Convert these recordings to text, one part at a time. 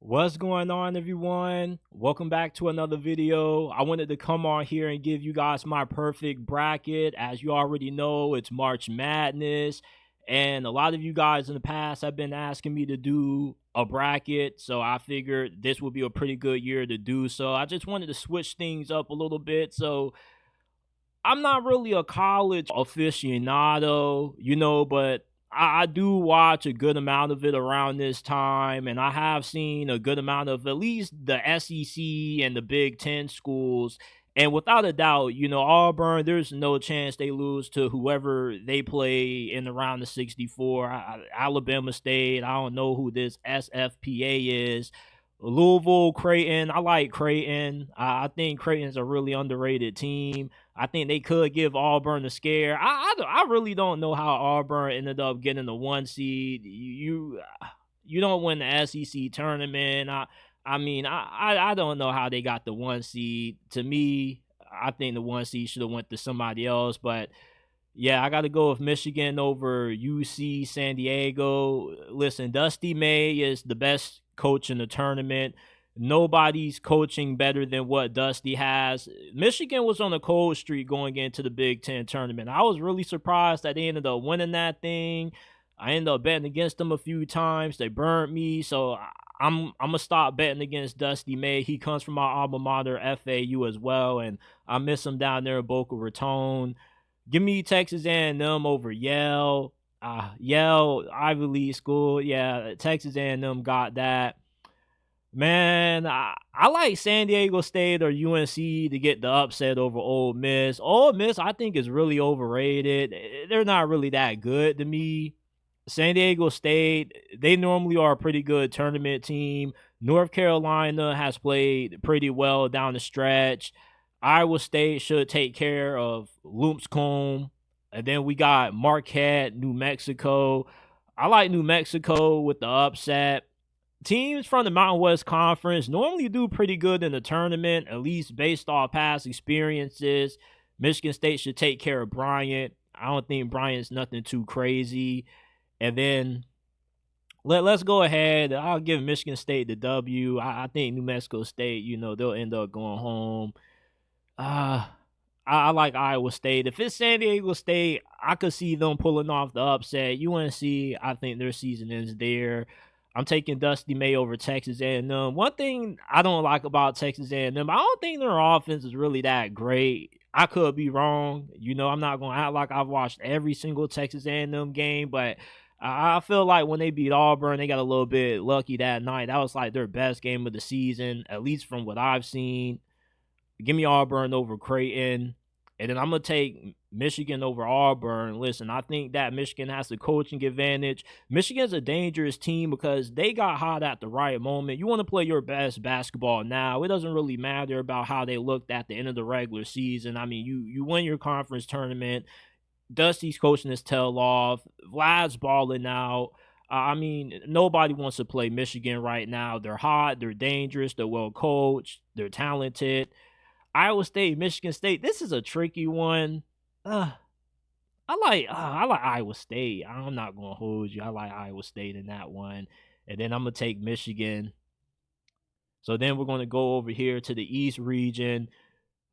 What's going on, everyone? Welcome back to another video. I wanted to come on here and give you guys my perfect bracket. As you already know, it's March Madness, and a lot of you guys in the past have been asking me to do a bracket, so I figured this would be a pretty good year to do so. I just wanted to switch things up a little bit. So I'm not really a college aficionado, but I do watch a good amount of it around this time, and I have seen a good amount of at least the SEC and the Big Ten schools. And without a doubt, Auburn, there's no chance they lose to whoever they play in the round of 64. Alabama State, I don't know who this SFPA is. Louisville, Creighton, I like Creighton. I think Creighton's a really underrated team. I think they could give Auburn a scare. I really don't know how Auburn ended up getting the 1 seed. You don't win the SEC tournament. I don't know how they got the 1 seed. To me, I think the 1 seed should have went to somebody else. But yeah, I got to go with Michigan over UC San Diego. Listen, Dusty Maye is the best coach in the tournament. Nobody's coaching better than what Dusty has. Michigan was on a cold streak going into the Big Ten tournament. I was really surprised that they ended up winning that thing. I ended up betting against them a few times. They burned me, so I'm gonna stop betting against Dusty Maye. He comes from my alma mater, FAU, as well, and I miss him down there in Boca Raton. Give me Texas A&M over Yale. Yale, Ivy League school. Yeah, Texas A&M got that. Man, I like San Diego State or UNC to get the upset over Ole Miss. Ole Miss, I think, is really overrated. They're not really that good to me. San Diego State, they normally are a pretty good tournament team. North Carolina has played pretty well down the stretch. Iowa State should take care of Lipscomb. And then we got Marquette, New Mexico. I like New Mexico with the upset. Teams from the Mountain West Conference normally do pretty good in the tournament, at least based off past experiences. Michigan State should take care of Bryant. I don't think Bryant's nothing too crazy. And then let's go ahead. I'll give Michigan State the W. I think New Mexico State, they'll end up going home. I like Iowa State. If it's San Diego State, I could see them pulling off the upset. UNC, I think their season ends there. I'm taking Dusty Maye over Texas A&M. One thing I don't like about Texas A&M, I don't think their offense is really that great. I could be wrong. I'm not going to act like I've watched every single Texas A&M game, but I feel like when they beat Auburn, they got a little bit lucky that night. That was like their best game of the season, at least from what I've seen. Give me Auburn over Creighton. And then I'm going to take Michigan over Auburn. Listen, I think that Michigan has the coaching advantage. Michigan's a dangerous team because they got hot at the right moment. You want to play your best basketball now. It doesn't really matter about how they looked at the end of the regular season. I mean, you win your conference tournament. Dusty's coaching his tail off. Vlad's balling out. Nobody wants to play Michigan right now. They're hot. They're dangerous. They're well coached. They're talented. Iowa State, Michigan State. This is a tricky one. I like Iowa State. I'm not gonna hold you. I like Iowa State in that one, and then I'm gonna take Michigan. So then we're gonna go over here to the East region.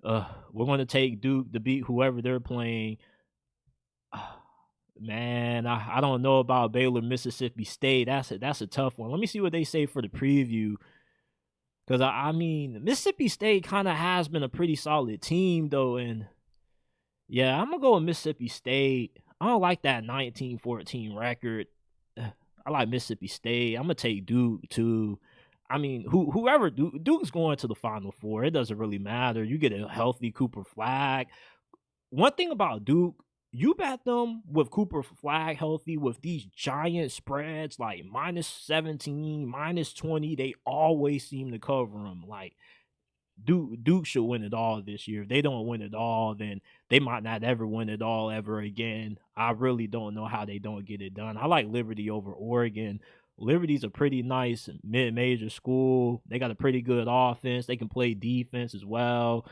We're gonna take Duke to beat whoever they're playing. Man, I don't know about Baylor, Mississippi State. That's a tough one. Let me see what they say for the preview. Because, Mississippi State kind of has been a pretty solid team, though. And, yeah, I'm going to go with Mississippi State. I don't like that 19-14 record. I like Mississippi State. I'm going to take Duke, too. Whoever Duke's going to the Final Four. It doesn't really matter. You get a healthy Cooper Flag. One thing about Duke, you bet them with Cooper Flag healthy with these giant spreads like -17, -20. They always seem to cover them. Like Duke should win it all this year. If they don't win it all, then they might not ever win it all ever again. I really don't know how they don't get it done. I like Liberty over Oregon. Liberty's a pretty nice mid-major school. They got a pretty good offense. They can play defense as well.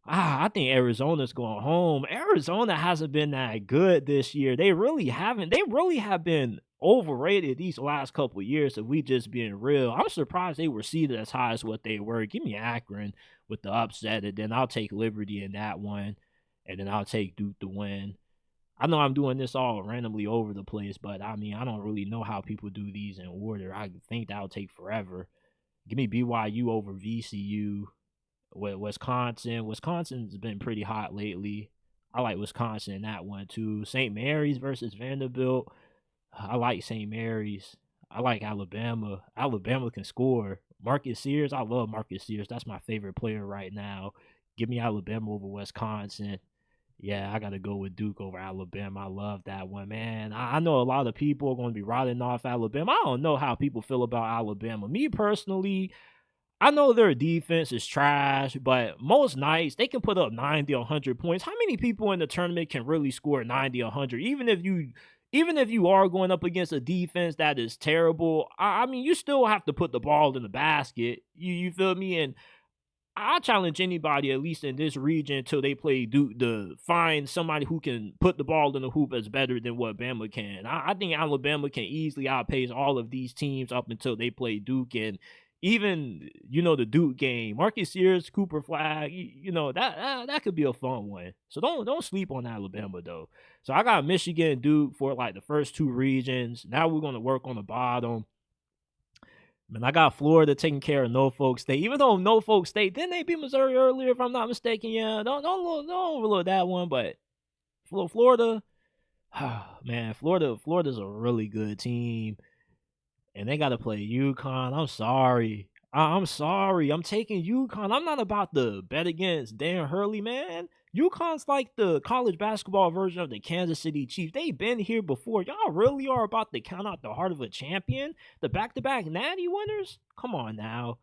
I think Arizona's going home. Arizona hasn't been that good this year. They really haven't. They really have been overrated these last couple of years, if we just being real. I'm surprised they were seeded as high as what they were. Give me Akron with the upset, and then I'll take Liberty in that one, and then I'll take Duke to win. I know I'm doing this all randomly over the place, but I mean, I don't really know how people do these in order. I think that'll take forever. Give me BYU over VCU. With Wisconsin. Wisconsin's been pretty hot lately. I like Wisconsin in that one too. St. Mary's versus Vanderbilt. I like St. Mary's. I like Alabama. Alabama can score. Marcus Sears. I love Marcus Sears. That's my favorite player right now. Give me Alabama over Wisconsin. Yeah, I got to go with Duke over Alabama. I love that one, man. I know a lot of people are going to be writing off Alabama. I don't know how people feel about Alabama. Me personally, I know their defense is trash, but most nights they can put up 90 or 100 points. How many people in the tournament can really score 90 or 100? Even if you are going up against a defense that is terrible, I mean, you still have to put the ball in the basket. You feel me? And I challenge anybody, at least in this region, until they play Duke, to find somebody who can put the ball in the hoop as better than what Bama can. I think Alabama can easily outpace all of these teams up until they play Duke. And even, the Duke game, Marcus Sears, Cooper Flag, that could be a fun one. So don't sleep on Alabama though. So I got Michigan and Duke for like the first two regions. Now we're gonna work on the bottom. Man, I got Florida taking care of Norfolk State. Even though Norfolk State, didn't they beat Missouri earlier, if I'm not mistaken? Yeah, don't overlook that one. But Florida, man, Florida's a really good team, and they got to play UConn. I'm sorry. I'm sorry. I'm taking UConn. I'm not about to bet against Dan Hurley, man. UConn's like the college basketball version of the Kansas City Chiefs. They've been here before. Y'all really are about to count out the heart of a champion? The back-to-back Natty winners? Come on now.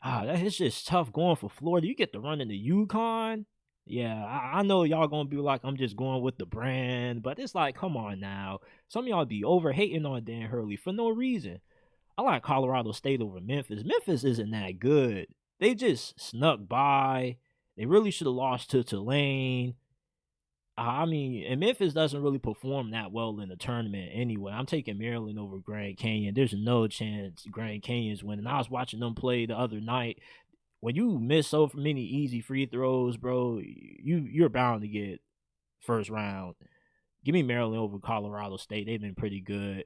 It's just tough going for Florida. You get to run into UConn. Yeah, I know y'all gonna be like, I'm just going with the brand, but it's like, come on now. Some of y'all be over-hating on Dan Hurley for no reason. I like Colorado State over Memphis. Memphis isn't that good. They just snuck by. They really should have lost to Tulane. I mean, and Memphis doesn't really perform that well in the tournament anyway. I'm taking Maryland over Grand Canyon. There's no chance Grand Canyon's winning. I was watching them play the other night. When you miss so many easy free throws, bro, you're bound to get first round. Give me Maryland over Colorado State. They've been pretty good.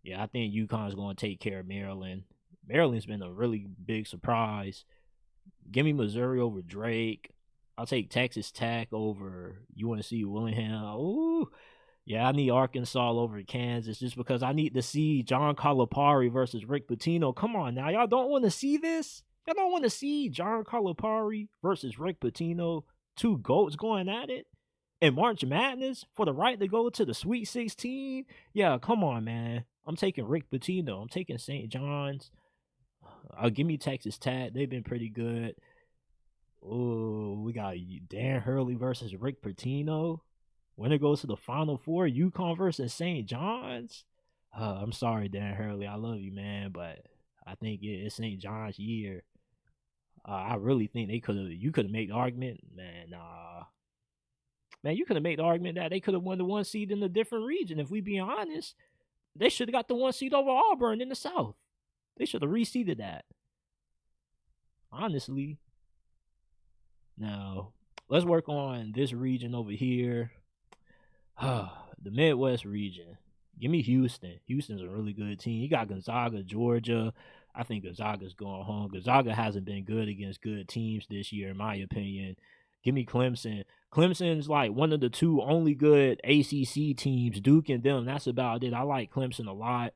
Yeah, I think UConn's going to take care of Maryland. Maryland's been a really big surprise. Give me Missouri over Drake. I'll take Texas Tech over UNC Willingham. Ooh. Yeah, I need Arkansas over Kansas just because I need to see John Calipari versus Rick Pitino. Come on now. Y'all don't want to see this? Y'all don't want to see John Calipari versus Rick Pitino? Two GOATs going at it? In March Madness for the right to go to the Sweet 16? Yeah, come on, man. I'm taking Rick Pitino. I'm taking St. John's. Give me Texas Tech. They've been pretty good. Oh, we got Dan Hurley versus Rick Pitino. Winner goes to the Final Four. UConn versus St. John's. I'm sorry, Dan Hurley. I love you, man, but I think it's St. John's year. I really think you could have made the argument, man. Man, you could have made the argument that they could have won the one seed in a different region. If we be honest, they should have got the one seed over Auburn in the South. They should have reseeded that. Honestly. Now, let's work on this region over here. The Midwest region. Give me Houston. Houston's a really good team. You got Gonzaga, Georgia. I think Gonzaga's going home. Gonzaga hasn't been good against good teams this year, in my opinion. Give me Clemson. Clemson's like one of the two only good ACC teams. Duke and them, that's about it. I like Clemson a lot.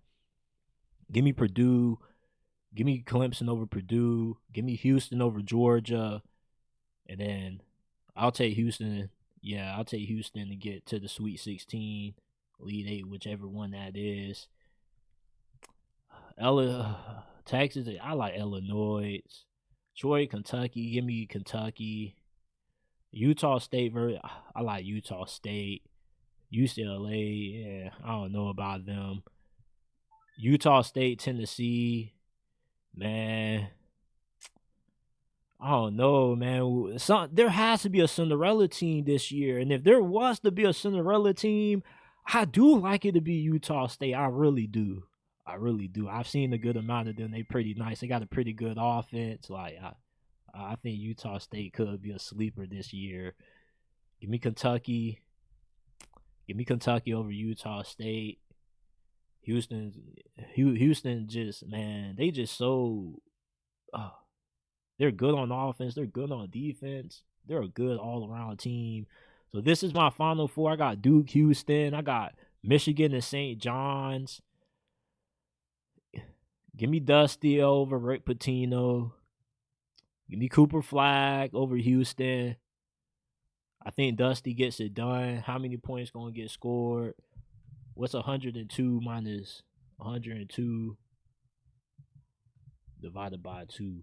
Give me Purdue. Give me Clemson over Purdue. Give me Houston over Georgia. And then I'll take Houston. Yeah, I'll take Houston to get to the Sweet 16, Elite 8, whichever one that is. Texas, I like Illinois. Troy, Kentucky. Give me Kentucky. Utah State, I like Utah State. UCLA, yeah, I don't know about them. Utah State, Tennessee, man. I don't know, man. There has to be a Cinderella team this year. And if there was to be a Cinderella team, I do like it to be Utah State. I really do. I really do. I've seen a good amount of them. They pretty nice. They got a pretty good offense. Like I think Utah State could be a sleeper this year. Give me Kentucky. Give me Kentucky over Utah State. Houston just, man, they just so they're good on offense, they're good on defense, they're a good all-around team. So this is my final four. I got Duke, Houston, I got Michigan and St. John's. Give me Dusty over Rick Pitino. Give me Cooper Flag over Houston. I think Dusty gets it done. How many points gonna get scored? What's 102 minus 102 divided by 2?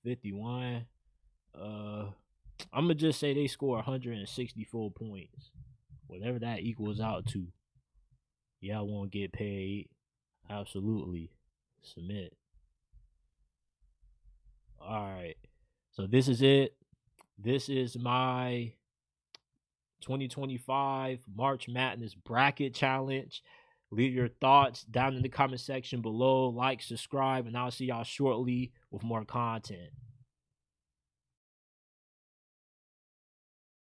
51. I'm gonna just say they score 164 points, whatever that equals out to. Y'all won't get paid. Absolutely. Submit. All right. So this is it. This is my 2025 March Madness bracket challenge. Leave your thoughts down in the comment section below. Like, subscribe, and I'll see y'all shortly with more content.